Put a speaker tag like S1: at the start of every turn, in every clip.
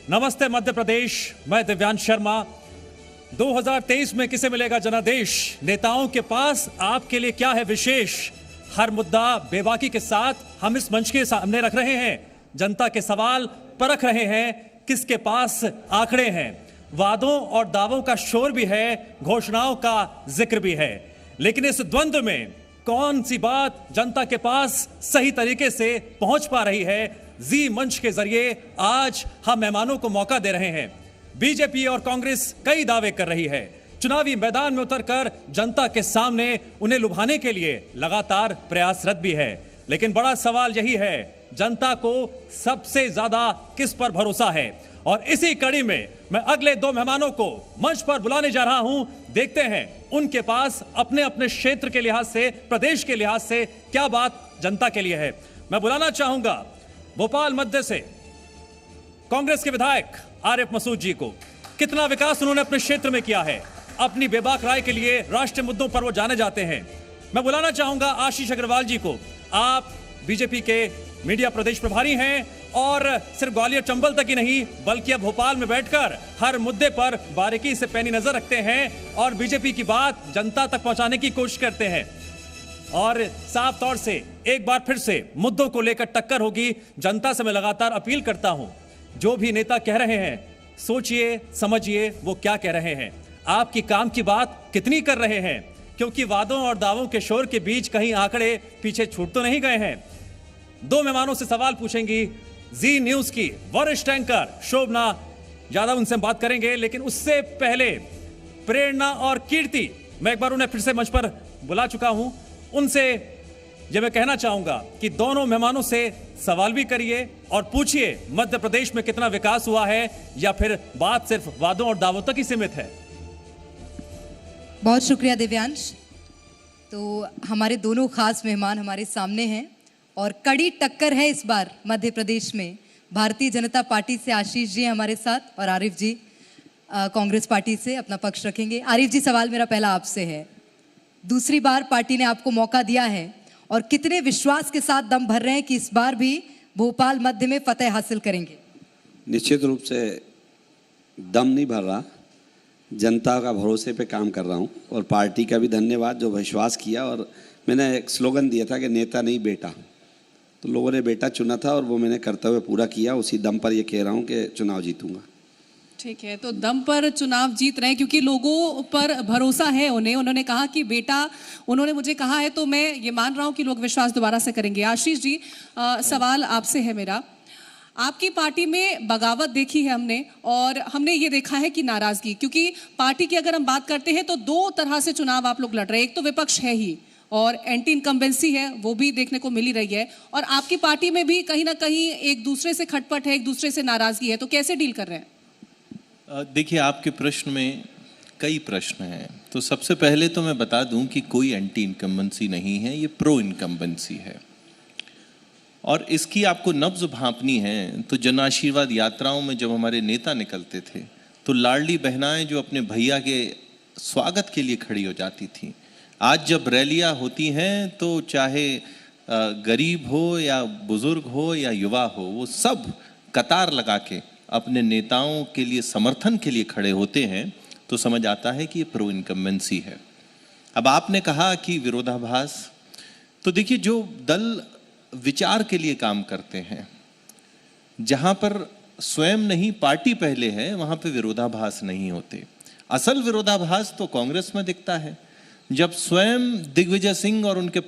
S1: नमस्ते मध्य प्रदेश, मैं दिव्यांश शर्मा। 2023 में किसे मिलेगा जनादेश? नेताओं के पास आपके लिए क्या है विशेष? हर मुद्दा बेबाकी के साथ हम इस मंच के सामने रख रहे हैं। जनता के सवाल परख रहे हैं, किसके पास आंकड़े हैं। वादों और दावों का शोर भी है, घोषणाओं का जिक्र भी है, लेकिन इस द्वंद्व में कौन सी बात जनता के पास सही तरीके से पहुंच पा रही है? जी मंच के जरिए आज हम मेहमानों को मौका दे रहे हैं। बीजेपी और कांग्रेस कई दावे कर रही है, चुनावी मैदान में उतरकर जनता के सामने उन्हें लुभाने के लिए लगातार प्रयासरत भी है। लेकिन बड़ा सवाल यही है, जनता को सबसे ज्यादा किस पर भरोसा है? और इसी कड़ी में मैं अगले दो मेहमानों को मंच पर बुलाने जा रहा हूं। देखते हैं उनके पास अपने अपने क्षेत्र के लिहाज से, प्रदेश के लिहाज से क्या बात जनता के लिए है। मैं बुलाना चाहूंगा भोपाल मध्य से कांग्रेस के विधायक आरिफ मसूद जी को। कितना विकास उन्होंने अपने क्षेत्र में किया है, अपनी बेबाक राय के लिए राष्ट्रीय मुद्दों पर वो जाने जाते हैं। मैं बुलाना चाहूंगा आशीष अग्रवाल जी को। आप बीजेपी के मीडिया प्रदेश प्रभारी हैं और सिर्फ ग्वालियर चंबल तक ही नहीं बल्कि अब भोपाल में बैठकर हर मुद्दे पर बारीकी से पैनी नजर रखते हैं और बीजेपी की बात जनता तक पहुंचाने की कोशिश करते हैं। और साफ तौर से एक बार फिर से मुद्दों को लेकर टक्कर होगी। जनता से मैं लगातार अपील करता हूं, जो भी नेता कह रहे हैं सोचिए समझिए वो क्या कह रहे हैं, आपकी काम की बात कितनी कर रहे हैं, क्योंकि वादों और दावों के शोर के बीच कहीं आंकड़े पीछे छूट तो नहीं गए हैं। दो मेहमानों से सवाल पूछेंगी जी न्यूज की वरिष्ठ एंकर शोभना यादव, उनसे बात करेंगे। लेकिन उससे पहले प्रेरणा और कीर्ति, मैं एक बार उन्हें फिर से मंच पर बुला चुका हूं, उनसे यह मैं कहना चाहूंगा कि दोनों मेहमानों से सवाल भी करिए और पूछिए मध्य प्रदेश में कितना विकास हुआ है या फिर बात सिर्फ वादों और दावों तक ही सीमित है।
S2: बहुत शुक्रिया दिव्यांश। तो हमारे दोनों खास मेहमान हमारे सामने हैं और कड़ी टक्कर है इस बार मध्य प्रदेश में। भारतीय जनता पार्टी से आशीष जी हमारे साथ और आरिफ जी कांग्रेस पार्टी से अपना पक्ष रखेंगे। आरिफ जी, सवाल मेरा पहला आपसे है, दूसरी बार पार्टी ने आपको मौका दिया है और कितने विश्वास के साथ दम भर रहे हैं कि इस बार भी भोपाल मध्य में फतेह हासिल करेंगे?
S3: निश्चित रूप से दम नहीं भर रहा, जनता का भरोसे पे काम कर रहा हूँ और पार्टी का भी धन्यवाद जो विश्वास किया। और मैंने एक स्लोगन दिया था कि नेता नहीं बेटा, तो लोगों ने बेटा चुना था और वो मैंने करते हुए पूरा किया। उसी दम पर ये कह रहा हूँ कि चुनाव जीतूंगा।
S4: ठीक है, तो दम पर चुनाव जीत रहे हैं क्योंकि लोगों पर भरोसा है उन्हें। उन्होंने कहा कि बेटा, उन्होंने मुझे कहा है तो मैं ये मान रहा हूँ कि लोग विश्वास दोबारा से करेंगे। आशीष जी, सवाल आपसे है मेरा। आपकी पार्टी में बगावत देखी है हमने और हमने ये देखा है कि नाराजगी, क्योंकि पार्टी की अगर हम बात करते हैं तो दो तरह से चुनाव आप लोग लड़ रहे हैं। एक तो विपक्ष है ही और एंटी इनकम्बेंसी है, वो भी देखने को मिल ही रही है, और आपकी पार्टी में भी कहीं ना कहीं एक दूसरे से खटपट है, एक दूसरे से नाराजगी है। तो कैसे डील कर रहे हैं?
S5: देखिए, आपके प्रश्न में कई प्रश्न हैं। तो सबसे पहले तो मैं बता दूं कि कोई एंटी इनकम्बेंसी नहीं है, ये प्रो इनकम्बेंसी है। और इसकी आपको नब्ज भांपनी है तो जन आशीर्वाद यात्राओं में जब हमारे नेता निकलते थे तो लाडली बहनाएं जो अपने भैया के स्वागत के लिए खड़ी हो जाती थी। आज जब रैलियां होती हैं तो चाहे गरीब हो या बुजुर्ग हो या युवा हो, वो सब कतार लगा के अपने नेताओं के लिए समर्थन के लिए खड़े होते हैं। तो समझ आता है कि ये प्रो इनकम्बेंसी है। अब आपने कहा कि विरोधाभास, तो देखिए, जो दल विचार के लिए काम करते हैं, जहां पर स्वयं नहीं पार्टी पहले है, वहां पे विरोधाभास नहीं होते। असल विरोधाभास तो कांग्रेस में दिखता है, जब स्वयं दिग्विजय सिंह और उनके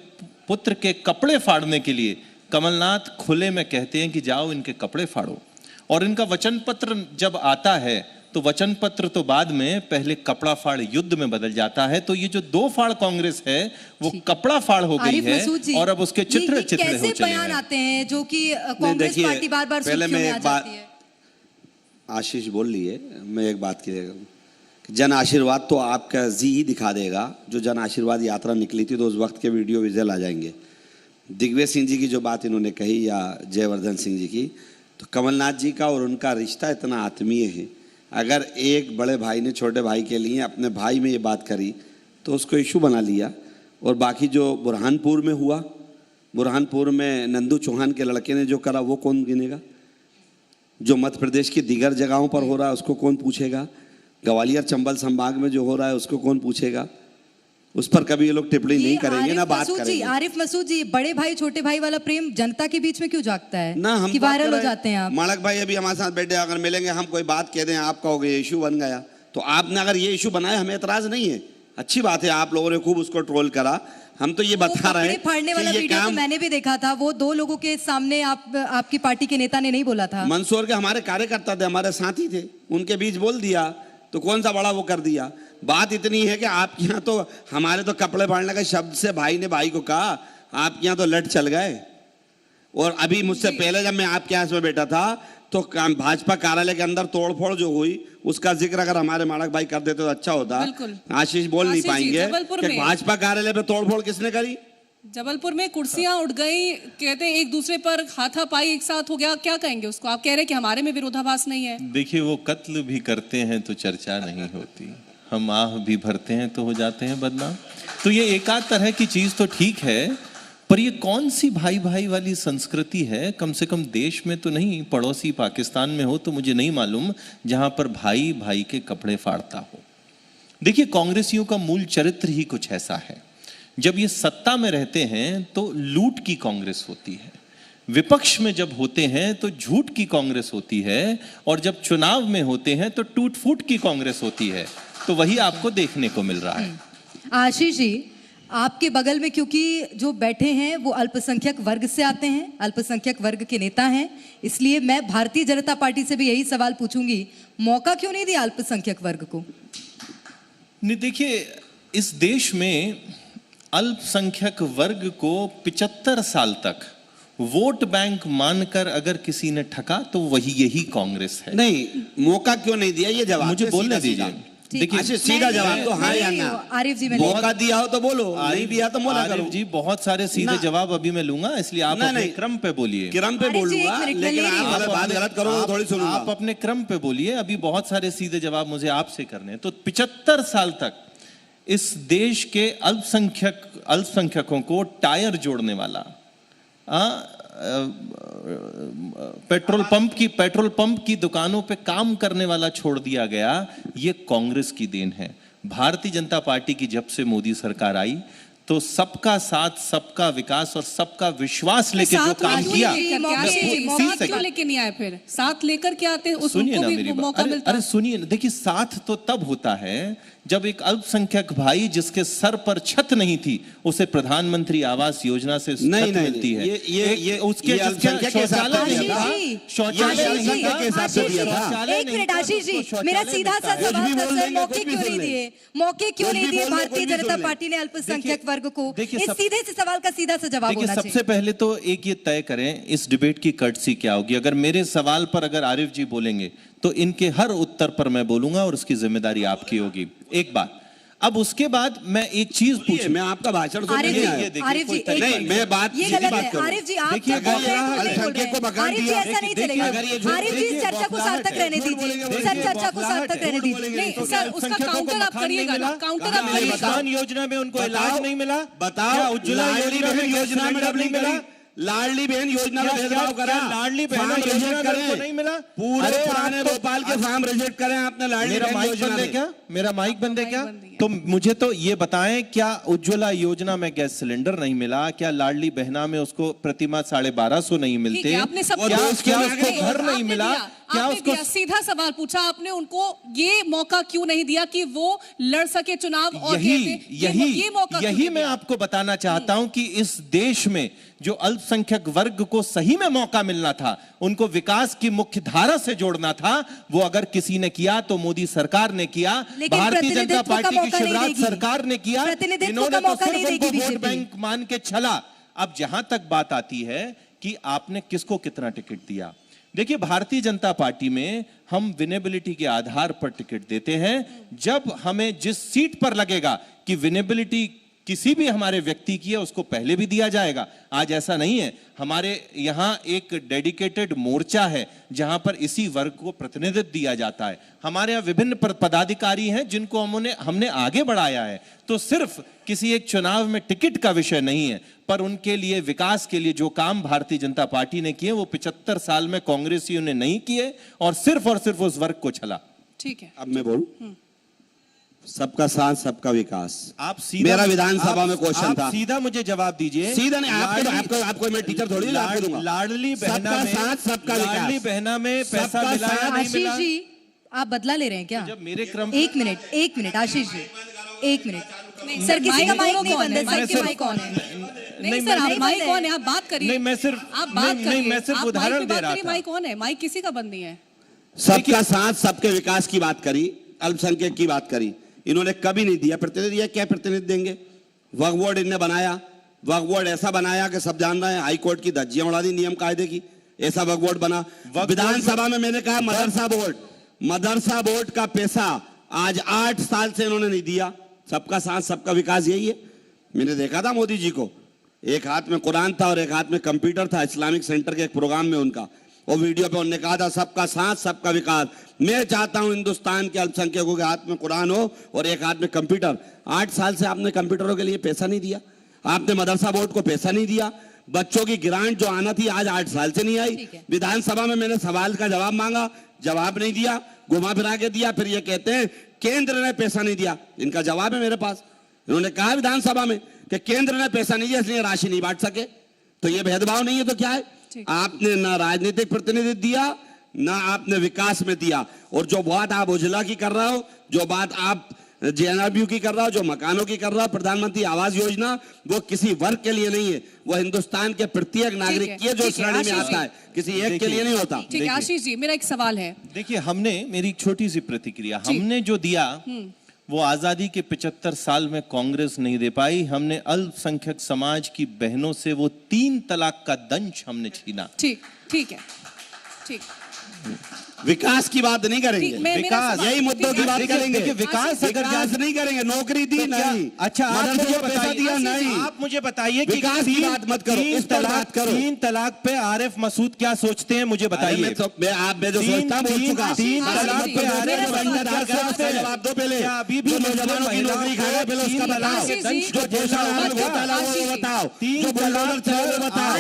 S5: पुत्र के कपड़े फाड़ने के लिए कमलनाथ खुले में कहते हैं कि जाओ इनके कपड़े फाड़ो, और इनका वचन पत्र जब आता है तो वचन पत्र तो बाद में पहले कपड़ा फाड़ युद्ध में बदल जाता है। तो ये जो दो फाड़ कांग्रेस है वो कपड़ा फाड़ हो गई है और अब उसके चित्र चित्र हो चले
S2: बयान आते हैं जो कि कांग्रेस पार्टी बार बार
S3: पहले मैं एक बात, आशीष बोल लिए, मैं एक बात कह, जन आशीर्वाद तो आपका जी ही दिखा देगा। जो जन आशीर्वाद यात्रा निकली थी तो उस वक्त के वीडियो विजुअल आ जाएंगे। दिग्विजय सिंह जी की जो बात इन्होंने कही या जयवर्धन सिंह जी की, तो कमलनाथ जी का और उनका रिश्ता इतना आत्मीय है। अगर एक बड़े भाई ने छोटे भाई के लिए अपने भाई में ये बात करी तो उसको इशू बना लिया। और बाकी जो बुरहानपुर में हुआ, बुरहानपुर में नंदू चौहान के लड़के ने जो करा वो कौन गिनेगा? जो मध्य प्रदेश की दीगर जगहों पर हो रहा है उसको कौन पूछेगा? ग्वालियर चंबल संभाग में जो हो रहा है उसको कौन पूछेगा? उस पर कभी ये लोग टिप्पणी नहीं करेंगे ना बात करेंगे।
S2: आरिफ मसूद जी, बड़े भाई छोटे भाई वाला प्रेम जनता के बीच में क्यों जागता है
S3: ना हम
S2: कि वायरल हो जाते हैं आप?
S3: माणक भाई अभी हमारे साथ बैठे, अगर मिलेंगे हम कोई बात कह दें आप कहोगे ये इशू बन गया, तो आपने अगर ये इशू बनाया हमें एतराज नहीं है, अच्छी बात है, आप लोगों ने खूब उसको ट्रोल करा। हम तो ये बता रहे हैं
S2: फाड़ने वाला
S3: कि ये
S2: वीडियो तो
S3: काम
S2: मैंने भी देखा था, वो 2 लोगों के सामने आपकी पार्टी के नेता ने नहीं बोला था।
S3: मंदसौर के हमारे कार्यकर्ता थे, हमारे साथी थे, उनके बीच बोल दिया तो कौन सा बड़ा वो कर दिया। बात इतनी है कि आपके यहाँ तो हमारे तो कपड़े फाड़ने के शब्द से भाई ने भाई को कहा, आपके यहाँ तो लट चल गए। और अभी मुझसे पहले जब मैं आपके यहाँ में बैठा था तो भाजपा कार्यालय के अंदर तोड़फोड़ जो हुई उसका जिक्र अगर हमारे माणक भाई कर देते तो अच्छा होता। आशीष बोल नहीं पाएंगे कि भाजपा कार्यालय पे तोड़फोड़ किसने करी?
S4: जबलपुर में कुर्सियां उठ गई, कहते हैं एक दूसरे पर हाथापाई एक साथ हो गया, क्या कहेंगे उसको? आप कह रहे हैं कि हमारे में विरोधाभास नहीं है।
S5: देखिए, वो कत्ल भी करते हैं तो चर्चा नहीं होती, हम आह भी भरते हैं तो हो जाते हैं बदनाम। तो ये एक आध तरह की चीज तो ठीक है, पर ये कौन सी भाई भाई वाली संस्कृति है? कम से कम देश में तो नहीं, पड़ोसी पाकिस्तान में हो तो मुझे नहीं मालूम जहां पर भाई भाई के कपड़े फाड़ता हो। देखिए, कांग्रेसियों का मूल चरित्र ही कुछ ऐसा है। जब ये सत्ता में रहते हैं तो लूट की कांग्रेस होती है, विपक्ष में जब होते हैं तो झूठ की कांग्रेस होती है, और जब चुनाव में होते हैं तो टूट फूट की कांग्रेस होती है। तो वही आपको देखने को मिल रहा है।
S2: आशीष जी, आपके बगल में क्योंकि जो बैठे हैं वो अल्पसंख्यक वर्ग से आते हैं, अल्पसंख्यक वर्ग के नेता हैं, इसलिए मैं भारतीय जनता पार्टी से भी यही सवाल पूछूंगी, मौका क्यों नहीं दिया अल्पसंख्यक वर्ग को?
S5: नहीं, देखिए, इस देश में अल्पसंख्यक वर्ग को 75 साल तक वोट बैंक मानकर अगर किसी ने ठगा तो वही यही कांग्रेस है।
S3: नहीं, मौका क्यों नहीं दिया ये जवाब
S5: मुझे बोलने दीजिए।
S3: देखिए, सीधा जवाब तो हाँ या ना।
S2: आरिफ जी,
S3: मौका दिया हो तो बोलो, नहीं दिया तो मौका करो।
S5: आरिफ जी, बहुत सारे सीधे जवाब अभी मैं लूंगा, इसलिए आप अपने क्रम पे बोलिए।
S3: क्रम पे बोलूंगा, लेकिन आप बात गलत करो तो थोड़ी सुनूंगा।
S5: आप अपने क्रम पे बोलिए, अभी बहुत सारे सीधे जवाब मुझे आपसे करने हैं। तो 75 साल तक इस देश के अल्पसंख्यकों को टायर जोड़ने वाला, पेट्रोल पंप की दुकानों पे काम करने वाला छोड़ दिया गया, ये कांग्रेस की देन है। भारतीय जनता पार्टी की जब से मोदी सरकार आई तो सबका साथ, सबका विकास और सबका विश्वास लेके जो काम किया,
S4: क्यों लेके नहीं आए? फिर साथ लेकर के आते हैं,
S5: सुनिए ना मेरी बात। अरे सुनिए ना, देखिए, साथ तो तब होता है जब एक अल्पसंख्यक भाई जिसके सर पर छत नहीं थी उसे प्रधानमंत्री आवास योजना से छत मिलती है।
S3: ये
S5: उसके
S3: शौचालय के हिसाब से दिया था।
S2: एक मिनट आशीष जी, मेरा सीधा सा सवाल था सर, मौके क्यों नहीं दिए भारतीय जनता पार्टी ने अल्पसंख्यक वर्ग को? इस सीधे से सवाल का सीधा सा जवाब होना चाहिए।
S5: सबसे पहले तो एक ये तय करें इस डिबेट की कर्टसी क्या होगी। अगर मेरे सवाल पर अगर आरिफ जी बोलेंगे तो इनके हर उत्तर पर मैं बोलूंगा और उसकी जिम्मेदारी आपकी होगी। एक बात। अब उसके बाद मैं एक चीज पूछूं।
S3: मैं आपका भाषण सुनने नहीं आया।
S2: आरिफ जी,
S3: नहीं, मैं बात
S2: ये गलत है। आरिफ जी, आप
S3: देखिए, अल्पसंख्यक को पकड़
S2: आरिफ जी,
S3: दिया।
S2: ऐसा नहीं चलेगा। आरिफ जी, चर्चा को सार्थक रहने दीजिए। सर, चर्चा को सार्थक रहने दीजिए।
S4: नहीं सर, उसका काउंटर आप करिएगा ना, काउंटर आप करिएगा।
S5: किसान योजना में उनको इलाज नहीं मिला?
S3: बताओ,
S5: उज्ज्वला योजना में डब नहीं मिला?
S3: लाडली बहन योजना में भेदभाव करा?
S5: लाडली बहन योजना को नहीं मिला?
S3: पूरे पुराने भोपाल के फॉर्म रिजेक्ट करें आपने लाडली बहन योजना में।
S5: क्या मेरा माइक बंद है क्या? तो मुझे तो ये बताएं, क्या उज्ज्वला योजना में गैस सिलेंडर नहीं मिला? क्या लाडली बहना में उसको प्रतिमा 1250 नहीं मिलते?
S4: आपने सब
S5: क्या उसको घर नहीं मिला? क्या उसको
S4: सीधा सवाल पूछा आपने, उनको ये मौका क्यों नहीं दिया कि वो लड़ सके चुनाव? और
S5: यही मैं आपको बताना चाहता हूं कि इस देश में जो अल्पसंख्यक वर्ग को सही में मौका मिलना था, उनको विकास की मुख्य धारा से जोड़ना था, वो अगर किसी ने किया तो मोदी सरकार ने किया, भारतीय जनता पार्टी की शिवराज सरकार ने किया। इन्होंने तो सिर्फ उनको वोट बैंक मान के छला। अब जहां तक बात आती है कि आपने किसको कितना टिकट दिया, देखिए, भारतीय जनता पार्टी में हम विनेबिलिटी के आधार पर टिकट देते हैं। जब हमें जिस सीट पर लगेगा कि विनेबिलिटी किसी भी हमारे व्यक्ति की है उसको पहले भी दिया जाएगा। आज ऐसा नहीं है, हमारे यहाँ एक डेडिकेटेड मोर्चा है जहां पर इसी वर्ग को प्रतिनिधित्व दिया जाता है। हमारे यहाँ विभिन्न पदाधिकारी हैं जिनको हमने आगे बढ़ाया है। तो सिर्फ किसी एक चुनाव में टिकट का विषय नहीं है, पर उनके लिए, विकास के लिए जो काम भारतीय जनता पार्टी ने किए वो 75 साल में कांग्रेसियों ने नहीं किए और सिर्फ उस वर्ग को छला।
S4: ठीक है,
S3: अब मैं बोलूं, सबका साथ सबका विकास।
S5: आप सीधा,
S3: मेरा विधानसभा में क्वेश्चन था,
S5: सीधा मुझे जवाब दीजिए।
S3: सीधा नहीं, आपको मैं टीचर थोड़ी ला दूंगा।
S5: लाडली बहना में,
S3: सबका साथ सबका विकास।
S5: लाडली बहना में पैसा मिला या नहीं
S2: आशीष
S5: मिला?
S2: जी, आप बदला ले रहे हैं क्या?
S5: जब मेरे क्रम,
S2: एक मिनट आशीष जी, एक मिनट। सर किसी का माइक नहीं बंद है, सर के माइक ऑन है।
S4: नहीं सर, आप माइक ऑन है, आप बात करिए।
S5: नहीं, मैं सिर्फ,
S4: आप बात करिए,
S5: मैं सिर्फ
S4: आप
S5: उदाहरण
S4: माइक पे
S5: दे
S4: बात
S5: रहा
S4: करिए,
S5: था।
S4: माइक ऑन है, माइक किसी का बंद नहीं है।
S3: सबका साथ सबके विकास की बात करी, अल्पसंख्यक की बात करी, इन्होंने कभी नहीं दिया। प्रतिनिधि दिया, क्या प्रतिनिधि देंगे? वक्फ बोर्ड इनने बनाया, वक्फ बोर्ड ऐसा बनाया कि सब जान रहे हैं, हाई कोर्ट की धज्जियां उड़ा दी नियम कायदे की, ऐसा वक्फ बोर्ड बना। विधानसभा में मैंने कहा मदरसा बोर्ड का पैसा आज 8 साल से इन्होंने नहीं दिया। सबका साथ सबका विकास यही है। मैंने देखा था मोदी जी को, एक हाथ में कुरान था और एक हाथ में कंप्यूटर था, इस्लामिक सेंटर के एक प्रोग्राम में उनका, और वीडियो पे उन्होंने कहा था सबका साथ सबका विकास। मैं चाहता हूं हिंदुस्तान के अल्पसंख्यकों के हाथ में कुरान हो और एक हाथ में कंप्यूटर। 8 साल से आपने कंप्यूटरों के लिए पैसा नहीं दिया, आपने मदरसा बोर्ड को पैसा नहीं दिया, बच्चों की ग्रांट जो आना थी आज 8 साल से नहीं आई। विधानसभा में मैंने सवाल का जवाब मांगा, जवाब नहीं दिया, घुमा फिरा के दिया। फिर ये कहते हैं केंद्र ने पैसा नहीं दिया। इनका जवाब है मेरे पास, इन्होंने कहा विधानसभा में कि केंद्र ने पैसा नहीं दिया इसलिए राशि नहीं बांट सके। तो ये भेदभाव नहीं है तो क्या है? आपने ना राजनीतिक प्रतिनिधित्व दिया, ना आपने विकास में दिया। और जो बात आप उजला की कर रहे हो, जो बात आप जेएनआरयू की कर रहा हो, जो मकानों की कर रहा हो, प्रधानमंत्री आवास योजना, वो किसी वर्ग के लिए नहीं है, वो हिंदुस्तान के प्रत्येक नागरिक की जो श्रेणी में आता है, किसी एक के लिए नहीं होता।
S4: ठीक है आशीष जी, मेरा एक सवाल है।
S5: देखिए, मेरी एक छोटी सी प्रतिक्रिया, हमने जो दिया वो आजादी के 75 साल में कांग्रेस नहीं दे पाई। हमने अल्पसंख्यक समाज की बहनों से वो 3 तलाक का दंश हमने छीना।
S4: ठीक है, ठीक।
S3: विकास की बात नहीं करेंगे,
S4: विकास
S3: यही मुद्दों की बात करेंगे।
S5: विकास अगर
S3: नहीं करेंगे, नौकरी दी नहीं,
S5: अच्छा आप मुझे
S3: पैसा दिया नहीं।
S5: आप मुझे बताइए कि
S3: विकास की बात मत करो, इस पर बात करो।
S5: 3 तलाक पे आरिफ मसूद क्या सोचते हैं मुझे बताइए।
S3: मैं जो सोचता बोल चुका।
S5: 3 तलाक पे आरिफ
S3: जवाब दो पहले। अभी भी नौजवानों की नौकरी खा गए, पहले उसका बताओ। जो घोटाला घोटाला वो बताओ, जो बुलडोजर चले वो बताओ।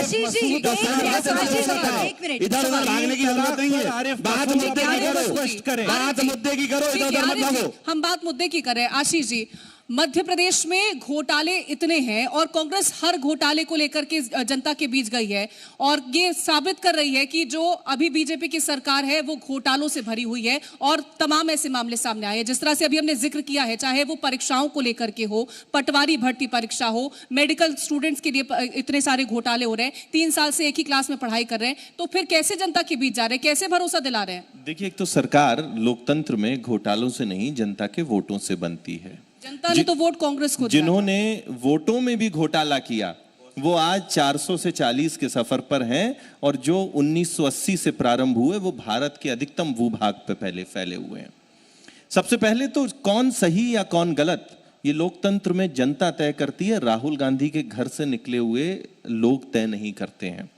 S3: इधर उधर भागने की जरूरत नहीं है, बात मुद्दे की करो, स्पष्ट करें, बात मुद्दे की करो, इधर उधर मत भागो।
S4: हम बात मुद्दे की करें। आशीष जी, मध्य प्रदेश में घोटाले इतने हैं और कांग्रेस हर घोटाले को लेकर के जनता के बीच गई है और ये साबित कर रही है कि जो अभी बीजेपी की सरकार है वो घोटालों से भरी हुई है और तमाम ऐसे मामले सामने आए हैं। जिस तरह से अभी हमने जिक्र किया है, चाहे वो परीक्षाओं को लेकर के हो, पटवारी भर्ती परीक्षा हो, मेडिकल स्टूडेंट्स के लिए इतने सारे घोटाले हो रहे हैं, 3 साल से एक ही क्लास में पढ़ाई कर रहे हैं, तो फिर कैसे जनता के बीच जा रहे हैं, कैसे भरोसा दिला रहे हैं?
S5: देखिए, एक तो सरकार लोकतंत्र में घोटालों से नहीं, जनता के वोटों से बनती है।
S4: जनता ने तो वोट कांग्रेस को दिया।
S5: जिन्होंने वोटों में भी घोटाला किया वो आज 400 से 40 के सफर पर हैं और जो 1980 से प्रारंभ हुए वो भारत के अधिकतम भूभाग पे पहले फैले हुए हैं। सबसे पहले तो कौन सही या कौन गलत, ये लोकतंत्र में जनता तय करती है, राहुल गांधी के घर से निकले हुए लोग तय नहीं करते हैं।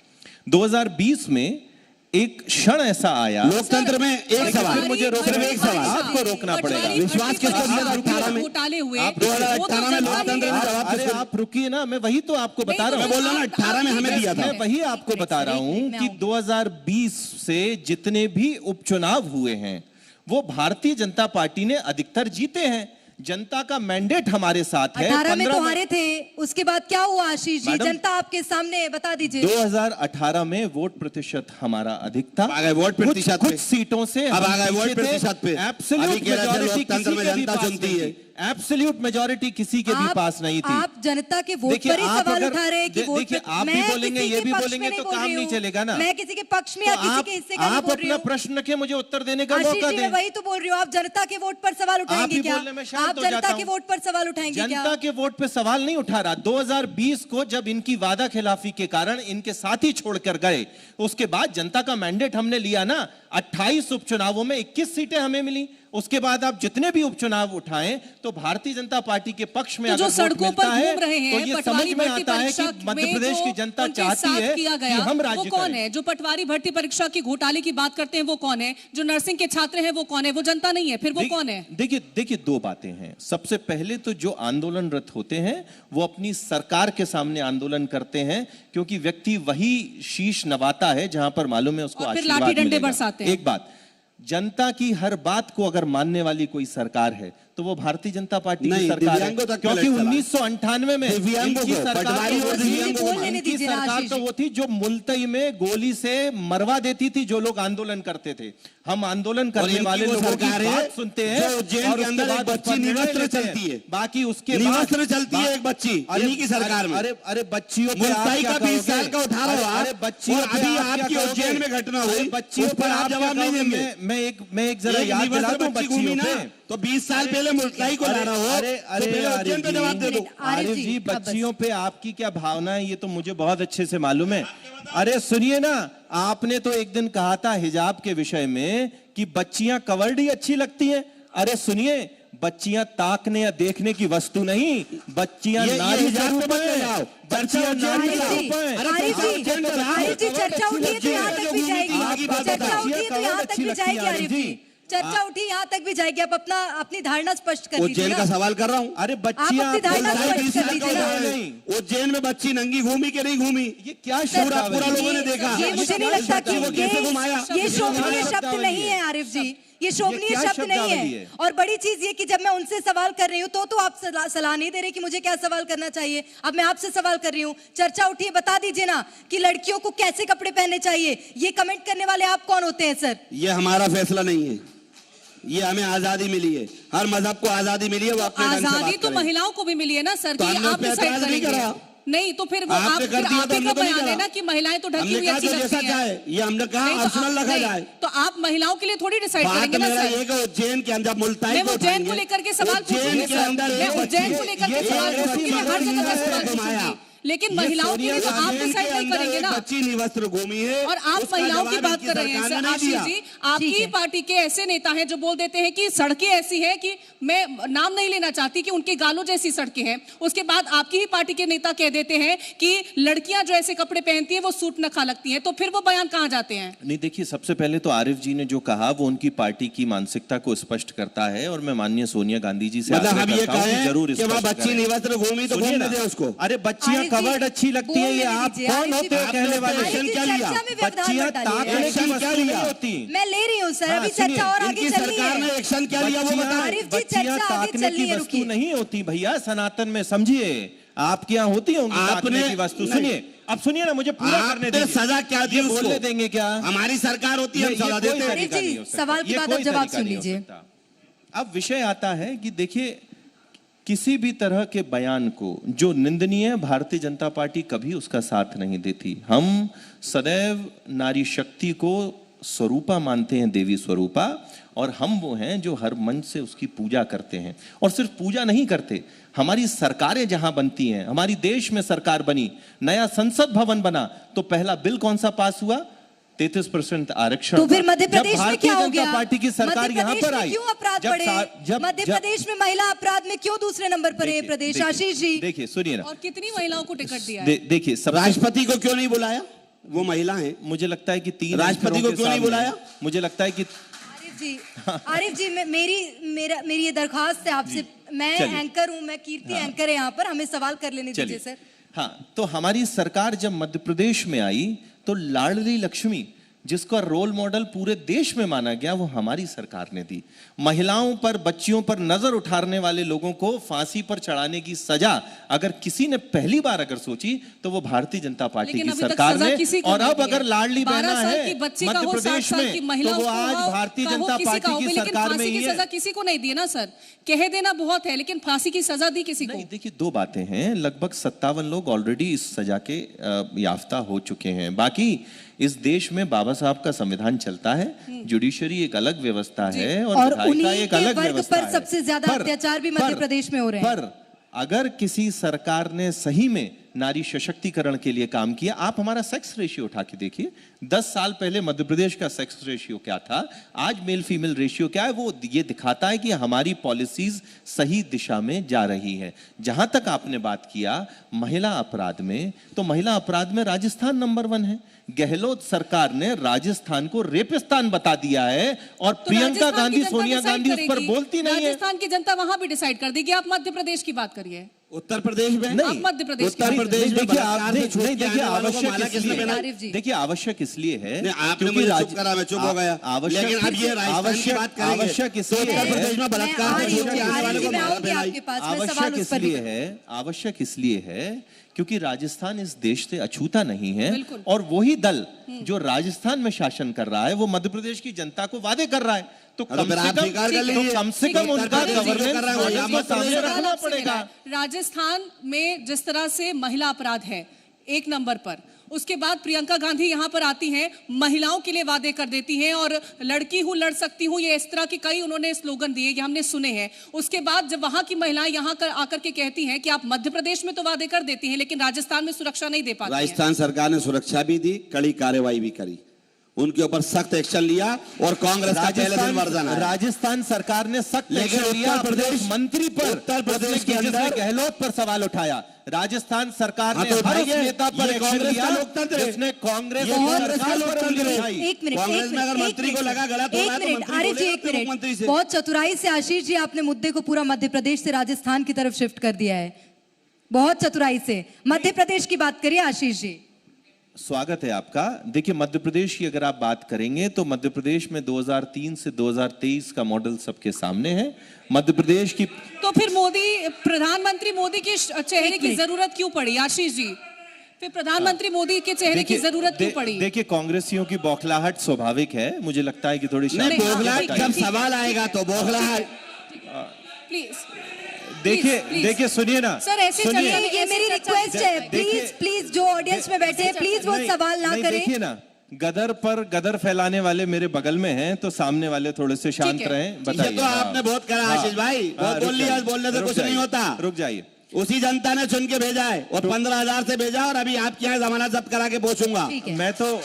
S5: 2020 में एक क्षण ऐसा आया
S3: लोकतंत्र में, एक सवाल
S5: मुझे
S3: एक सवाल
S5: आपको रोकना पड़ेगा।
S3: विश्वास किसको
S4: घोटाले हुए,
S3: 2018 में लोकतंत्र में जवाब
S5: अरे आप रुकिए ना, मैं वही तो आपको बता रहा हूँ।
S3: मैं बोल रहा हूँ 18 में हमें दिया था।
S5: मैं वही आपको बता रहा हूँ कि 2020 से जितने भी उपचुनाव हुए हैं वो भारतीय जनता पार्टी ने अधिकतर जीते हैं। जनता का मैंडेट हमारे साथ है।
S2: 18 में तो हारे थे, उसके बाद क्या हुआ आशीष जी? जनता आपके सामने है, बता दीजिए।
S5: 2018 में वोट प्रतिशत हमारा अधिक था,
S3: आ गए वोट प्रतिशत
S5: कुछ सीटों से
S3: अब आ गए वोट प्रतिशत पे।
S5: एब्सोल्यूट मेजॉरिटी किसी के भी पास नहीं थी। एब्सोल्यूट मेजॉरिटी किसी के भी पास नहीं थी।
S2: आप जनता के वोट पर ही सवाल उठा रहे हैं कि वोट
S5: देखिए, आप भी बोलेंगे ये भी बोलेंगे तो काम नहीं चलेगा ना।
S2: मैं किसी के पक्ष में या किसी के हिस्से का नहीं बोल रही हूं।
S5: आप अपना प्रश्न रखें, मुझे उत्तर देने का
S2: आशीष
S5: मौका
S2: जी,
S5: दें।
S2: मैं वही तो बोल रही हूँ, आप जनता के वोट पर सवाल उठाएंगे क्या? आप जनता के वोट पर सवाल उठाएंगे क्या?
S5: जनता के वोट पे सवाल नहीं उठा रहा। 2020 को जब इनकी वादा खिलाफी के कारण इनके साथी छोड़कर गए, उसके बाद जनता का मैंडेट हमने लिया ना। 28 उपचुनावों में 21 सीटें हमें मिली। उसके बाद आप जितने भी उपचुनाव उठाएं तो भारतीय जनता पार्टी के पक्ष में
S4: तो
S5: अगर
S4: जो
S5: वोट
S4: सड़कों पर
S5: मिलता है,
S4: घूम रहे
S5: तो
S4: हैं
S5: ये
S4: पटवारी
S5: समझ में
S4: भर्ती
S5: आता है
S4: परीक्षा
S5: कि मध्य
S4: में
S5: प्रदेश
S4: जो
S5: की जनता
S4: उनके
S5: चाहती
S4: साथ
S5: है
S4: किया
S5: कि
S4: गया,
S5: हम
S4: वो
S5: राज्य
S4: कौन
S5: करें।
S4: है? जो पटवारी भर्ती परीक्षा की घोटाले की बात करते हैं वो कौन है? जो नर्सिंग के छात्र हैं वो कौन है? वो जनता नहीं है, फिर वो कौन है?
S5: देखिए दो बातें हैं। सबसे पहले तो जो आंदोलनरत होते हैं वो अपनी सरकार के सामने आंदोलन करते हैं, क्योंकि व्यक्ति वही शीश नवाता है जहां पर मालूम है उसको
S4: और फिर
S5: आशीर्वाद
S4: लाठी डंडे
S5: मिलेगा।
S4: बरसाते हैं।
S5: एक बात, जनता की हर बात को अगर मानने वाली कोई सरकार है तो वो भारतीय जनता पार्टी की
S3: नहीं,
S5: सरकार है,
S3: दिव्यांगों तक
S5: क्योंकि
S3: पलट चला।
S5: 1998 में
S3: दिव्यांगों
S5: इनकी
S3: को,
S5: सरकार
S3: पटवारी
S5: तो
S3: और
S5: वो थी-
S3: दिव्यांगों को
S2: बोलने नहीं
S5: इनकी
S2: दीजिए ना,
S5: सरकार
S2: आशीष
S5: तो
S2: जी।
S5: वो थी जो मुल्तई में गोली से मरवा देती थी जो लोग आंदोलन करते थे। हम आंदोलन करने
S3: इनकी
S5: वाले
S3: वो
S5: लोगों की
S3: सरकार है
S5: बात सुनते हैं
S3: जो उज्जैन
S5: और
S3: के
S5: उसके
S3: अंदर एक
S5: बाद उस
S3: बच्ची
S5: पर निर्णय
S3: निवस्त्र
S5: लेते हैं।
S3: चलती है।
S5: बाकी उसके
S3: निवस्त्र चलती है एक बच्ची, इन्हीं की सरकार में।
S5: अरे बच्चियों पे आप
S3: मुल्ताई
S5: क्या
S3: का 20
S5: कहोगे?
S3: साल का उठा रहा हो
S5: अरे
S3: आप,
S5: बच्चियों
S3: और
S5: पे
S3: अभी
S5: आप क्या
S3: आपकी
S5: कहोगे?
S3: उज्जैन में घटना
S5: अरे
S3: हुई,
S5: बच्चियों
S3: उस पर
S5: पे
S3: आप
S5: क्या
S3: जवाब नहीं
S5: कहोगे?
S3: देंगे।
S5: मैं एक जरा
S3: एक
S5: याद
S3: निवस्त्र
S5: दिला दूं
S3: बच्ची घूमी
S5: बच्चियों
S3: ना,
S5: पे।
S3: तो 20 साल पहले मुल्ताई को ला रहा हो, तो पहले उज्जैन पे जवाब दे दो।
S5: आरिफ जी, बच्चियों पे आपकी क्या भावना है ये तो मुझे बहुत अच्छे से मालूम है। अरे सुनिए ना, आपने तो एक दिन कहा था हिजाब के विषय में कि बच्चियां कवर्ड ही अच्छी लगती हैं। अरे सुनिए, बच्चियां ताकने या देखने की वस्तु नहीं, बच्चियां
S3: ये
S5: नारी
S3: हिजाब
S5: स्वरूप
S3: पे मत
S5: हैं।
S3: लगाओ।
S5: बच्चियां
S3: चर्चा
S5: नारी
S3: उज्जैन
S5: स्वरूप
S3: में
S5: हैं।
S3: लगाओ।
S2: आरिफ जी, चर्चा उठी है तो यहाँ तक भी जाएगी।
S3: आगे बात
S2: चर्चा
S3: बताओ।
S2: उठी है तो यहाँ तक भी जाएगी आरिफ जी। चर्चा उठी यहाँ तक भी जाएगी। आप अपनी धारणा स्पष्ट कर लीजिए
S3: उज्जैन
S2: ना।
S3: का सवाल कर रहा हूँ।
S5: अरे
S2: आप
S5: बच्चियां
S2: अपनी धारणा
S5: बोल-
S2: स्पष्ट
S3: 20
S2: कर
S3: साल
S2: लीजिए
S3: का
S2: ना।
S3: उदाहरण है। उज्जैन में बच्ची नंगी घूमी कि नहीं घूमी?
S5: ये क्या
S3: पूरा
S5: शब्दावली
S3: पूरा
S5: है?
S3: लोगों ने देखा।
S2: ये मुझे नहीं लगता कि
S3: वो कैसे घुमाया?
S2: ये शोभनीय शब्द
S5: शब्दावली
S2: नहीं
S5: है।
S2: है आरिफ जी, ये शोभनीय
S5: क्या
S2: शब्द नहीं
S5: शब्दावली
S2: है।
S5: है?
S2: और बड़ी चीज ये कि जब मैं उनसे सवाल कर रही हूँ तो आप सलाह नहीं दे रहे कि मुझे क्या सवाल करना चाहिए। अब मैं आपसे सवाल कर रही हूँ, चर्चा उठी है, बता दीजिए ना कि लड़कियों को कैसे कपड़े पहनने चाहिए। ये कमेंट करने वाले आप कौन होते हैं सर?
S3: ये हमारा फैसला नहीं है, ये हमें आजादी मिली है, हर मजहब को आजादी मिली है। वो अपने ढंग से
S4: आजादी
S3: बात
S4: तो
S3: करें।
S4: महिलाओं को भी मिली है ना सर
S3: तो
S4: जी,
S3: हमने
S4: आप
S3: पे
S4: डिसाइड
S3: ऐतराज नहीं
S4: करेंगे।
S3: करा।
S4: नहीं तो फिर वो
S3: आपने
S4: आप
S3: कर
S4: फिर
S3: दिया
S4: आप
S3: तो
S4: ही
S3: हमने
S4: का
S3: तो नहीं
S4: बयान है
S3: करा।
S4: ना कि महिलाएं तो ढकी
S3: हमने
S4: हुई
S3: कहा
S4: अच्छी
S3: जो जैसा
S4: लगती हैं।
S3: चाहे, ये हमने कहा
S4: नहीं, तो
S3: ऑप्शनल रखा
S4: नहीं,
S3: जाए।
S4: तो आप महिलाओं के लिए थोड़ी डिसाइड
S3: बात
S4: करेंगे ना
S3: मेरा
S4: सर।
S3: ये कि उज्जैन के अंदर मुल्ताई
S4: मैं
S3: को
S4: उज्जैन को
S3: उठाएंगे।
S4: लेकर के सवाल पूछूंगी
S3: उज्जैन के
S4: सर।
S3: अंदर
S4: मैं
S3: एक
S4: उज्जैन को
S3: बच्ची-
S4: लेकर के
S3: ये
S4: सवाल
S3: एक
S4: पूछूंगी, मैं हर जगह का सवाल
S3: घुमाया।
S4: पूछूंगी। लेकिन
S3: ये
S4: महिलाओं के लिए तो आप
S3: उज्जैन
S4: डिसाइड
S3: के
S4: नहीं
S3: अंदर
S4: करेंगे
S3: एक
S4: ना।
S3: बच्ची निवस्त्र घूमी है,
S4: और आप
S3: उसका
S4: महिलाओं की
S3: जवाब
S4: बात
S3: इनकी
S4: कर रहे हैं
S3: सरकार
S4: सर।
S3: ने नहीं
S4: आशीष
S3: दिया।
S4: जी,
S2: ठीक
S4: आपकी
S2: है।
S4: पार्टी के ऐसे नेता हैं जो बोल देते हैं कि सड़कें ऐसी हैं कि मैं नाम नहीं लेना चाहती कि उनके गालों जैसी सड़कें हैं। उसके बाद आपकी ही पार्टी के नेता कह देते हैं कि लड़कियां जो ऐसे कपड़े पहनती हैं वो सूट नखा लगती हैं। तो फिर वो बयान कहाँ जाते हैं?
S5: नहीं, देखिए, सबसे पहले तो आरिफ जी ने जो कहा वो उनकी पार्टी की मानसिकता को स्पष्ट करता है और मैं माननीय सोनिया गांधी जी से
S3: मतलब
S5: आग्रह
S3: हम ये
S5: करता हूं कि
S3: कहें
S5: जरूर
S3: कि वहाँ
S5: स्पष्ट
S3: बच्ची
S5: करें।
S3: निवस्त्र घूमी तो
S5: सुनिए
S3: घूमने
S5: ना,
S3: दें उसको।
S5: अरे बच्चियां
S2: आरिफ जी,
S5: कवर्ड अच्छी लगती है, ये
S2: बोलने
S5: आप
S2: दीजिए,
S5: कौन
S2: आरिफ
S5: होते
S2: जी,
S5: हैं कहने वाले?
S3: एक्शन क्या
S2: चर्चा
S3: लिया?
S2: में व्यवधान
S5: बच्चियां
S2: मत डालिए।
S5: ताकने की
S3: एक्शन
S5: वस्तु
S3: क्या
S5: नहीं
S3: लिया?
S5: होती।
S2: मैं ले रही हूँ सर,
S5: हाँ,
S2: अभी
S5: सुनिए,
S2: चर्चा और आगे
S3: इनकी
S2: चल रही
S3: सरकार ने
S2: है।
S3: एक्शन क्या लिया वो
S5: बच्चियां-
S3: बताएं।
S2: आरिफ जी,
S5: बच्चियां
S2: चर्चा आगे
S5: ताकने
S2: चल रही
S5: की
S2: है,
S5: वस्तु
S2: रुकिए।
S5: नहीं होती भैया, सनातन में समझिए। आपके यहाँ होती होंगी ताकने
S3: आपने-
S5: की वस्तु।
S3: नहीं।
S5: सुनिए, अब सुनिए ना, मुझे पूरा करने
S3: आपने
S5: दीजिए।
S3: सजा क्या दी
S5: ये
S3: उसको?
S5: बोलने देंगे क्या?
S3: हमारी सरकार होती है, हम
S5: ये
S3: सजा
S5: कोई
S3: देते हैं।
S2: आरिफ
S5: तरीका
S2: जी,
S5: नहीं हो सकता।
S2: सवाल के
S5: ये
S2: बाद
S5: कोई
S2: आप जवाब
S5: तरीका
S2: सुन
S5: नहीं हो
S2: लीजिए।
S5: सकता। अब विषय आता है कि देखिए, किसी भी तरह के बयान को जो निंदनीय है, भारतीय जनता पार्टी कभी उसका साथ नहीं देती। हम सदैव नारी शक्ति को स्वरूपा मानते हैं, देवी स्वरूपा, और हम वो हैं जो हर मन से उसकी पूजा करते हैं। और सिर्फ पूजा नहीं करते, हमारी सरकारें जहां बनती हैं, हमारी देश में सरकार बनी, नया संसद भवन बना, तो पहला बिल कौन सा पास हुआ? 33% आरक्षण।
S2: तो फिर मध्य प्रदेश
S5: जब
S2: में
S5: भारतीय
S2: क्या हो
S5: जनता
S2: गया?
S5: पार्टी की सरकार
S2: मध्य
S5: यहाँ
S2: प्रदेश
S5: पर
S2: में
S5: आई,
S2: क्यों अपराध
S5: जब
S2: बढ़े?
S5: जब
S2: मध्य
S5: जब-
S2: प्रदेश में महिला अपराध में क्यों दूसरे नंबर पर है ये प्रदेश?
S5: देखिए,
S2: आशीष जी,
S5: देखिए, सुनिए ना,
S4: और कितनी महिलाओं को टिकट दिया है?
S5: देखिए, सबसे
S3: राष्ट्रपति को क्यों नहीं बुलाया? वो महिला है।
S5: मुझे लगता है कि 3
S3: राष्ट्रपति
S5: अक्षरों
S3: को
S5: के
S3: क्यों नहीं
S5: सामने-
S3: बुलाया?
S5: मुझे लगता है कि
S2: आरिफ जी, मेरी ये दरखास्त है आपसे। मैं
S5: चलिए।
S2: एंकर हूँ, मैं कीर्ति एंकर है यहाँ पर, हमें सवाल कर लेने दीजिए
S5: चलिए,
S2: सर।
S5: हाँ, तो हमारी सरकार जब मध्य प्रदेश में आई तो लाडली लक्ष्मी, जिसका रोल मॉडल पूरे देश में माना गया, वो हमारी सरकार ने दी। महिलाओं पर, बच्चियों पर नजर उठाने वाले लोगों को फांसी पर चढ़ाने की सजा अगर किसी ने पहली बार अगर सोची तो वो भारतीय जनता पार्टी
S4: लेकिन
S5: की
S4: अभी तक
S5: सरकार
S4: सजा
S5: ने।
S4: किसी को
S5: और
S4: नहीं
S5: अब
S4: दी है।
S5: अगर लाडली
S4: 12
S5: बहना
S4: साल
S5: है
S4: की बच्ची का
S5: मध्य
S4: हो, 60
S5: प्रदेश
S4: साल की
S5: में,
S4: महिला
S5: तो वो
S4: को
S5: आज
S4: हो,
S5: भारतीय
S4: का हो,
S5: जनता
S4: किसी का
S5: पार्टी
S4: हो,
S5: की
S4: लेकिन
S5: सरकार में
S4: फांसी
S5: ही
S4: की
S5: है।
S4: सजा किसी को नहीं दी ना सर। कह देना बहुत है, लेकिन फांसी की सजा दी किसी को?
S5: नहीं, देखिए, 2 बातें हैं। लगभग 57 लोग ऑलरेडी इस सजा के याफ्ता हो चुके हैं। बाकी इस देश में बाबा साहब का संविधान चलता है, जुडिशरी एक अलग व्यवस्था है और विधायिका
S2: उन्हीं
S5: एक
S2: के
S5: अलग
S2: वर्ग
S5: व्यवस्था
S2: पर
S5: है।
S2: सबसे ज्यादा अत्याचार भी मध्य प्रदेश में हो रहे हैं।
S5: पर अगर किसी सरकार ने सही में नारी सशक्तिकरण के लिए काम किया। आप हमारा सेक्स रेशियो उठा के देखिए, 10 साल पहले मध्य प्रदेश का सेक्स रेशियो क्या था, आज मेल फीमेल रेशियो क्या है, वो ये दिखाता है कि हमारी पॉलिसीज सही दिशा में जा रही है। जहां तक आपने बात किया महिला अपराध में, तो महिला अपराध में राजस्थान नंबर 1 है। गहलोत सरकार ने राजस्थान को रेपिस्तान बता दिया है और
S4: तो
S5: प्रियंका
S4: राजस्थान
S5: गांधी
S4: की जनता
S5: सोनिया
S4: डिसाइड
S5: गांधी उस पर
S4: करेगी।
S5: बोलती नहीं है।
S4: राजस्थान की जनता वहां भी डिसाइड कर देगी। आप मध्य प्रदेश की बात करिए।
S3: उत्तर प्रदेश में
S5: नहीं,
S4: आप मध्य प्रदेश की
S3: उत्तर
S4: बात
S3: प्रदेश में
S5: देखिए आप
S3: बलात्कार से छूट
S5: नहीं,
S3: के
S5: देखिए
S3: आने वालों को
S5: आवश्यक
S3: माला किसने
S5: इसलिए
S3: पहनाई?
S2: आरिफ जी।
S5: देखिए आवश्यक इसलिए है
S3: नहीं, आपने
S5: क्योंकि
S3: मुझे
S5: राज-
S3: चुप करा, मैं चुप हो गया।
S5: आवश्यक
S3: लेकिन अब ये राजस्थान की बात करेंगे
S5: आवश्यक
S3: तो
S5: इसलिए
S3: उत्तर
S5: है,
S3: प्रदेश में बलात्कार से छूट के आने वालों को माला पहनाई।
S2: आपके पास मैं
S5: आवश्यक
S2: सवाल उस पर भी
S5: इसलिए है, आवश्यक इसलिए है क्योंकि राजस्थान इस देश से अछूता नहीं है
S4: बिल्कुल।
S5: और वही दल जो राजस्थान में शासन कर रहा है वो मध्य प्रदेश की जनता को वादे कर रहा है। तो
S3: हाँ, तो
S5: कम
S3: फिर
S5: से
S3: आप
S5: कम
S3: स्वीकार कर लीजिए।
S5: कम से कम
S3: उत्तर
S5: उनका
S3: प्रदेश जो
S5: गवर्नेंस
S3: कर रहा है वो यहाँ
S5: के
S3: मध्य
S5: सामने
S3: प्रदेश
S5: रखना
S4: आपसे
S5: पड़ेगा।
S4: मिला है। राजस्थान में जिस तरह से महिला अपराध है 1 नंबर पर, उसके बाद प्रियंका गांधी यहाँ पर आती हैं, महिलाओं के लिए वादे कर देती हैं और लड़की हूं लड़ सकती हूं, ये इस तरह की कई उन्होंने स्लोगन दिए, ये हमने सुने हैं। उसके बाद जब वहां की महिलाएं यहाँ आकर के कहती हैं कि आप मध्य प्रदेश में तो वादे कर देती हैं लेकिन राजस्थान में सुरक्षा नहीं दे पाती हैं।
S3: राजस्थान सरकार ने सुरक्षा भी दी, कड़ी कार्रवाई भी करी, उनके ऊपर सख्त एक्शन लिया और कांग्रेस का पहले दिन वर्जन है।
S5: राजस्थान सरकार ने सख्त
S3: लेकिन
S5: एक्शन लिया,
S3: उत्तर प्रदेश-
S5: अपने मंत्री पर,
S3: उत्तर प्रदेश के
S5: जिसने
S3: अंदर-
S5: गहलोत पर सवाल उठाया। राजस्थान सरकार
S3: हाँ,
S5: ने
S3: तो
S5: हर उस
S3: उठाइए।
S5: नेता पर
S3: ये
S5: एक्शन
S3: कांग्रेस
S5: लिया
S3: का लोकतंत्र है।
S5: जिसने कांग्रेस
S3: ये
S5: की
S3: कांग्रेस का
S5: सरकार पर
S3: लोकतंत्र
S5: उंगली
S3: है।
S5: उठाई।
S2: एक मिनट,
S3: कांग्रेस
S2: एक
S3: में अगर
S2: मिनट,
S3: मंत्री
S2: एक
S3: को लगा गलत हो
S2: एक
S3: रहा है तो
S2: मिनट,
S3: मंत्री
S2: आरिफ जी
S3: बोलेगा
S2: एक
S3: तो मुख्यमंत्री
S2: मिनट,
S3: से।
S2: बहुत चतुराई से आशीष जी आपने मुद्दे को पूरा मध्य प्रदेश से राजस्थान की तरफ शिफ्ट कर दिया है, बहुत चतुराई से। मध्य प्रदेश की बात करिए आशीष जी।
S5: स्वागत है आपका। देखिए मध्य प्रदेश की अगर आप बात करेंगे तो मध्य प्रदेश में 2003 से 2023 का मॉडल सबके सामने है। मध्य प्रदेश की
S4: तो फिर मोदी, प्रधानमंत्री मोदी के चेहरे की जरूरत क्यों पड़ी आशीष जी? फिर प्रधानमंत्री मोदी के चेहरे की जरूरत क्यों पड़ी?
S5: देखिए कांग्रेसियों की बौखलाहट स्वाभाविक है, मुझे लगता है कि थोड़ी
S3: नहीं,
S5: शांति
S3: बौखलाहट
S5: चाहिए।
S3: जब सवाल आएगा तो बौखलाहट।
S4: प्लीज
S5: देखिए सुनिए ना,
S4: सर, ऐसे
S5: सुनिए।
S4: चलिए।
S2: ये मेरी रिक्वेस्ट है, प्लीज प्लीज जो ऑडियंस में बैठे हैं प्लीज वो
S5: नहीं,
S2: सवाल ना
S5: नहीं,
S2: करें।
S5: देखिए ना, गदर फैलाने वाले मेरे बगल में हैं तो सामने वाले थोड़े से शांत
S4: ठीक है।
S5: रहें।
S3: ये
S5: बताइए।
S3: तो आपने बहुत करा आशीष भाई, बहुत बोल लिया, बोलने से कुछ नहीं होता।
S5: रुक जाइए।
S3: उसी जनता ने चुन के भेजा है और 15,000 से भेजा और अभी आपके यहाँ जमानत जब्त करा के पहुंचूंगा।
S2: ठीक है,
S5: मैं तो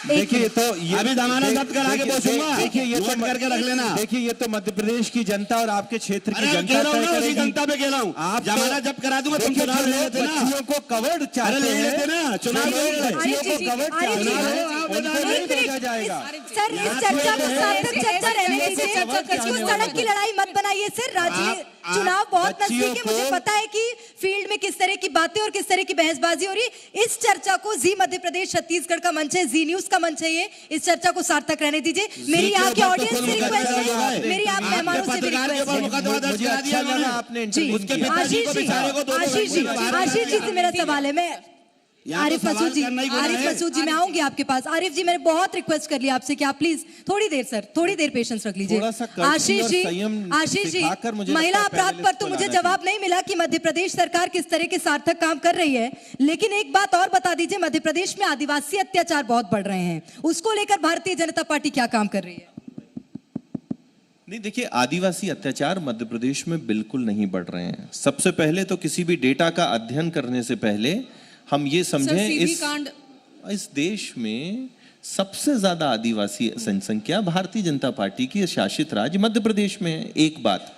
S5: देखिए तो ये
S3: अभी जमानत जब्त करा के पहुंचूंगा।
S5: देखिए ये तो
S3: नोट करके रख लेना।
S5: देखिए ये तो मध्य प्रदेश की जनता और आपके क्षेत्र की
S3: अरे
S5: जनता
S3: कह रहा हूं
S5: तय
S3: ना, उसी
S5: करेगी।
S3: जनता पे कह रहा हूं।
S5: आप
S3: जमानत जब्त करा दूंगा, तुम
S5: देखिए,
S3: चुनाव
S5: जो
S3: ले
S5: लोग
S3: लेते ना।
S5: बच्चियों को कवर्ड चाहते
S3: अरे ले
S5: हैं,
S3: लेते ना, चुनाव
S5: जो लोग
S3: ले लेते।
S5: बच्चियों
S2: आरिफ जी,
S5: को कवर्ड
S2: आरिफ जी,
S5: चाहते हैं,
S3: आरिफ जी,
S5: उनको
S3: आरिफ
S5: नहीं
S2: जी,
S5: भेजा जाएगा।
S2: सर इस चर्चा को सार्थक चर्चा रहने दीजिए, इसको सड़क की लड़ाई मत बनाइए सर।
S3: आप
S2: चुनाव बहुत
S5: बच्चियों
S2: नजदीक है, मुझे
S5: को-
S2: पता है कि फील्ड में किस तरह की बातें और किस तरह की बहसबाजी हो रही है। इस चर्चा को जी मध्य प्रदेश छत्तीसगढ़ का मंच है, जी न्यूज का मंच है, ये इस चर्चा को सार्थक रहने दीजिए। मेरी
S3: के
S2: यहाँ के
S3: ऊपर तो
S2: ऑडियंस
S3: खुद
S2: से रिक्वेस्ट
S3: मुकदमा
S2: है,
S3: है।
S2: मेरी आप
S3: आपके
S2: मेहमानों से भी
S3: पत्रकार के
S2: रिक्वेस्ट
S3: ऊपर
S2: है।
S3: मुकदमा दर्ज
S5: मुझे
S3: करा
S5: अच्छा
S3: दिया
S5: लगा
S3: उन्होंने।
S5: आपने
S2: जी,
S5: इंटरव्यू
S3: उसके
S5: किया।
S3: पिताजी को
S2: आशीष जी,
S3: बेचारे को 2-2
S2: आशीष जी,
S3: घंटे बाहर
S2: आशीष जी से मेरा सवाल है। मैं
S3: यहाँ तो
S2: आरिफ
S3: सवाल
S2: मसूद जी,
S3: करना ही गुनाह
S2: आरिफ
S3: है।
S2: मसूद जी, मैं आऊंगी आपके पास। आरिफ जी, मैंने बहुत रिक्वेस्ट कर लिया आपसे कि आप प्लीज थोड़ी देर सर, थोड़ी देर पेशेंस रख लीजिए।
S5: थोड़ा सा courtesy
S2: आशीष
S5: और
S2: जी,
S5: संयम
S2: आशीष जी,
S5: सिखाकर मुझे
S2: महिला
S5: लगता है
S2: अपराध पर तो
S5: panelist
S2: मुझे
S5: को लाना
S2: जवाब नहीं मिला कि मध्य प्रदेश सरकार किस तरह के सार्थक काम कर रही है, लेकिन एक बात और बता दीजिए, मध्य प्रदेश में आदिवासी अत्याचार बहुत बढ़ रहे हैं, उसको लेकर भारतीय जनता पार्टी क्या काम कर रही है?
S5: नहीं देखिए, आदिवासी अत्याचार मध्य प्रदेश में बिल्कुल नहीं बढ़ रहे हैं। सबसे पहले तो किसी भी डेटा का अध्ययन करने से पहले हम ये समझें
S4: सीधी कांड
S5: इस देश में सबसे ज्यादा आदिवासी जनसंख्या भारतीय जनता पार्टी की शासित राज्य मध्य प्रदेश में है। एक बात,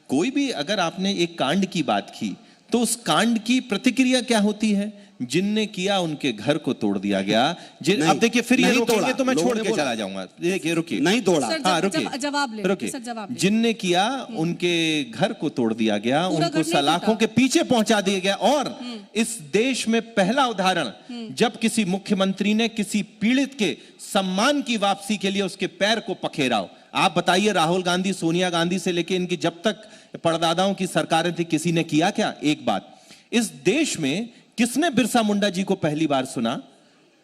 S5: कोई भी अगर आपने एक कांड की बात की तो उस कांड की प्रतिक्रिया क्या होती है? जिनने किया उनके घर को तोड़ दिया गया। अब देखिए फिर ये
S3: नहीं
S5: रोकेंगे
S3: तोड़ा,
S5: तो मैं
S3: लोगों
S5: छोड़
S3: ने
S5: के
S3: बोला।
S5: चला जाऊंगा। देखिए रुकिए,
S3: नहीं तोड़ा।
S4: सर,
S5: हाँ
S4: जवाब ले,
S5: रुकिए
S4: सर, जवाब ले।
S5: जिनने किया उनके घर को तोड़ दिया गया,
S4: पूरा
S5: उनको
S4: घर नहीं
S5: सलाखों
S4: टूटा।
S5: के पीछे पहुंचा दिया गया। और इस देश में पहला उदाहरण जब किसी मुख्यमंत्री ने किसी पीड़ित के सम्मान की वापसी के लिए उसके पैर को पखेरा हो। आप बताइए, राहुल गांधी, सोनिया गांधी से लेके इनकी जब तक परदादाओं की सरकारें थी, किसी ने किया क्या? एक बात, इस देश में किसने बिरसा मुंडा जी को पहली बार सुना?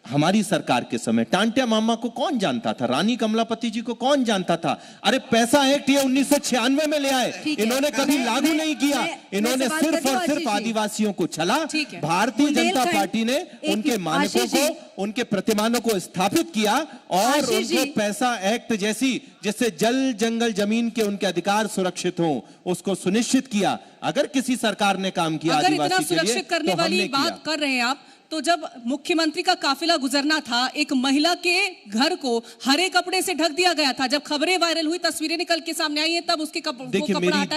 S5: हमारी सरकार के समय टांटिया मामा को कौन जानता था, रानी कमलापति जी को कौन जानता था? अरे पैसा एक्ट ये 1996 में ले आए, इन्होंने कभी लागू नहीं किया, इन्होंने सिर्फ और सिर्फ आदिवासियों को छला। भारतीय जनता पार्टी ने उनके मानकों को, उनके प्रतिमानों को स्थापित किया और उनको पैसा एक्ट जैसी, जिससे जल जंगल जमीन के उनके अधिकार सुरक्षित हों, उसको सुनिश्चित किया। अगर किसी सरकार ने काम किया
S4: अगर इतना
S5: आदिवासी के लिए,
S4: सुरक्षित करने वाली बात कर रहे हैं आप, तो जब मुख्यमंत्री का काफिला गुजरना था, एक महिला के घर को हरे कपड़े से ढक दिया गया था। जब खबरें वायरल हुई, तस्वीरें निकल के सामने आई हैं, तब उसके
S5: देखिए,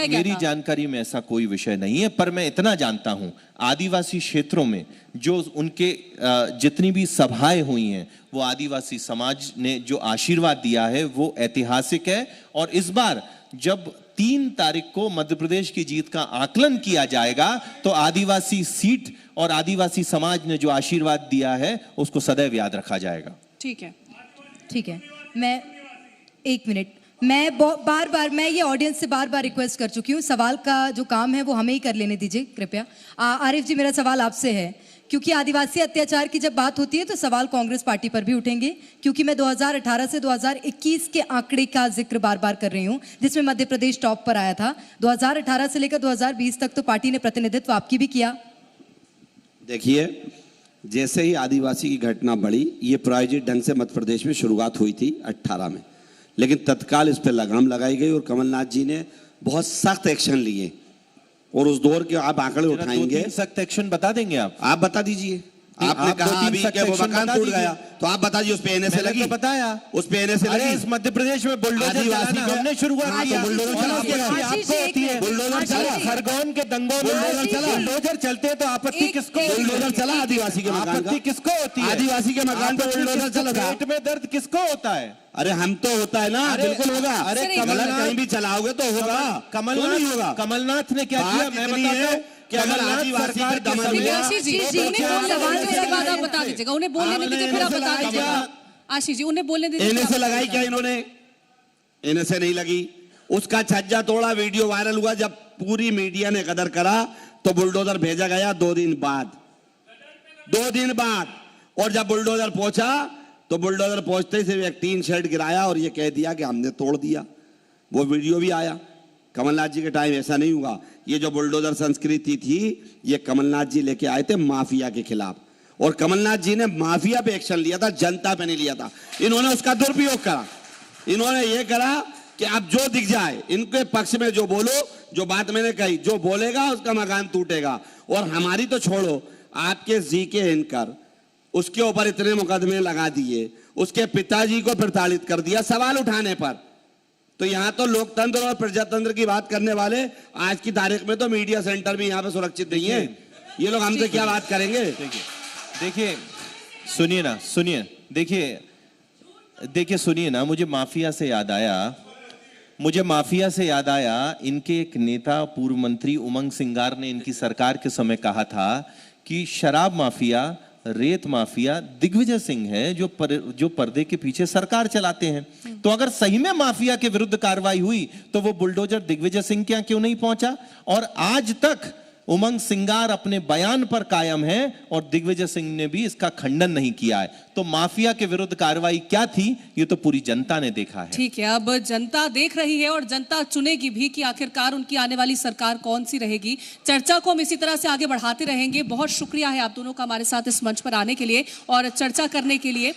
S5: मेरी जानकारी में ऐसा कोई विषय नहीं है, पर मैं इतना जानता हूं, आदिवासी क्षेत्रों में जो उनके जितनी भी सभाएं हुई हैं, वो आदिवासी समाज ने जो आशीर्वाद दिया है वो ऐतिहासिक है। और इस बार जब 3 तारीख को मध्य प्रदेश की जीत का आकलन किया जाएगा, तो आदिवासी सीट और आदिवासी समाज ने जो आशीर्वाद दिया है उसको सदैव याद रखा जाएगा।
S4: ठीक है,
S2: ठीक है। मैं 1 मिनट, मैं बार बार मैं ये ऑडियंस से बार बार रिक्वेस्ट कर चुकी हूँ, सवाल का जो काम है वो हमें ही कर लेने दीजिए कृपया। आरिफ जी, मेरा सवाल आपसे है, क्योंकि आदिवासी अत्याचार की जब बात होती है तो सवाल कांग्रेस पार्टी पर भी उठेंगे, क्योंकि मैं 2018 से 2021 के आंकड़े का जिक्र बार बार कर रही हूं, जिसमें मध्य प्रदेश टॉप पर आया था। 2018 से लेकर 2020 तक तो पार्टी ने प्रतिनिधित्व आपकी भी किया।
S3: देखिए, जैसे ही आदिवासी की घटना बढ़ी, ये प्रायोजित ढंग से मध्य प्रदेश में शुरुआत हुई थी 18 में, लेकिन तत्काल इस पर लगाम लगाई गई और कमलनाथ जी ने बहुत सख्त एक्शन लिए। और उस दौर के आप आंकड़े उठाएंगे,
S5: सख्त एक्शन बता देंगे आप
S3: बता दीजिए। आपने कहा अभी कि वो मकान टूट गया, तो आप बता दीजिए उस पे एनएसए लगी,
S5: तो बताया
S3: उस पे एनएसए लगी।
S5: इस मध्य प्रदेश में बुलडोजर चलाना हमने शुरुआत किया। बुलडोजर चला, खरगोन के दंगों में बुलडोजर चलते हैं, तो आपत्ति किसको?
S3: बुलडोजर चला आदिवासी के मकान,
S5: आपत्ति किसको होती है?
S3: आदिवासी के मकान पे बुलडोजर चला था।
S5: पेट में दर्द किसको होता है?
S3: अरे हम तो होता है ना, बिल्कुल होगा।
S5: अरे
S3: कहीं भी चलाओगे तो होगा,
S5: कमलनाथ ने क्या किया मैं बताता हूँ।
S4: आप बता दीजिएगा, उन्हें बोलने दीजिए, फिर आप बता दीजिएगा। आशीष जी, उन्हें बोलने दीजिए।
S3: एनएसए लगाई क्या इन्होंने? एनएसए नहीं लगी। उसका छज्जा तोड़ा, वीडियो वायरल हुआ। जब पूरी मीडिया ने कदर करा तो बुलडोजर भेजा गया 2 दिन बाद। 2 दिन बाद, और जब बुलडोजर पहुंचा तो बुलडोजर पहुंचते ही सिर्फ एक टीन शेड गिराया और ये कह दिया कि हमने तोड़ दिया। वो वीडियो भी आया। कमलनाथ जी के टाइम ऐसा नहीं हुआ। ये जो बुलडोजर संस्कृति थी, ये कमलनाथ जी लेके आए थे माफिया के खिलाफ, और कमलनाथ जी ने माफिया पे एक्शन लिया था, जनता पे नहीं लिया था। इन्होंने उसका दुरुपयोग करा। इन्होंने ये करा कि आप जो दिख जाए, इनके पक्ष में जो बोलो, जो बात मैंने कही, जो बोलेगा उसका मकान टूटेगा। और हमारी तो छोड़ो, आपके जी के एंकर, उसके ऊपर इतने मुकदमे लगा दिए, उसके पिताजी को प्रताड़ित कर दिया सवाल उठाने पर। तो यहाँ तो लोकतंत्र और प्रजातंत्र की बात करने वाले आज की तारीख में तो मीडिया सेंटर भी यहाँ पे सुरक्षित नहीं है। ये लोग हमसे क्या बात करेंगे?
S5: देखिए सुनिए ना, देखिए सुनिए ना, मुझे माफिया से याद आया, इनके एक नेता पूर्व मंत्री उमंग सिंगार ने इनकी सरकार के समय कहा था कि शराब माफिया, रेत माफिया दिग्विजय सिंह है जो पर्दे के पीछे सरकार चलाते हैं। तो अगर सही में माफिया के विरुद्ध कार्रवाई हुई तो वो बुलडोजर दिग्विजय सिंह के यहाँ क्यों नहीं पहुंचा? और आज तक उमंग सिंगार अपने बयान पर कायम है और दिग्विजय सिंह ने भी इसका खंडन नहीं किया है। तो माफिया के विरुद्ध कार्रवाई क्या थी, ये तो पूरी जनता ने देखा है।
S4: ठीक है, अब जनता देख रही है और जनता चुनेगी भी कि आखिरकार उनकी आने वाली सरकार कौन सी रहेगी। चर्चा को हम इसी तरह से आगे बढ़ाते रहेंगे। बहुत शुक्रिया है आप दोनों का हमारे साथ इस मंच पर आने के लिए और चर्चा करने के लिए।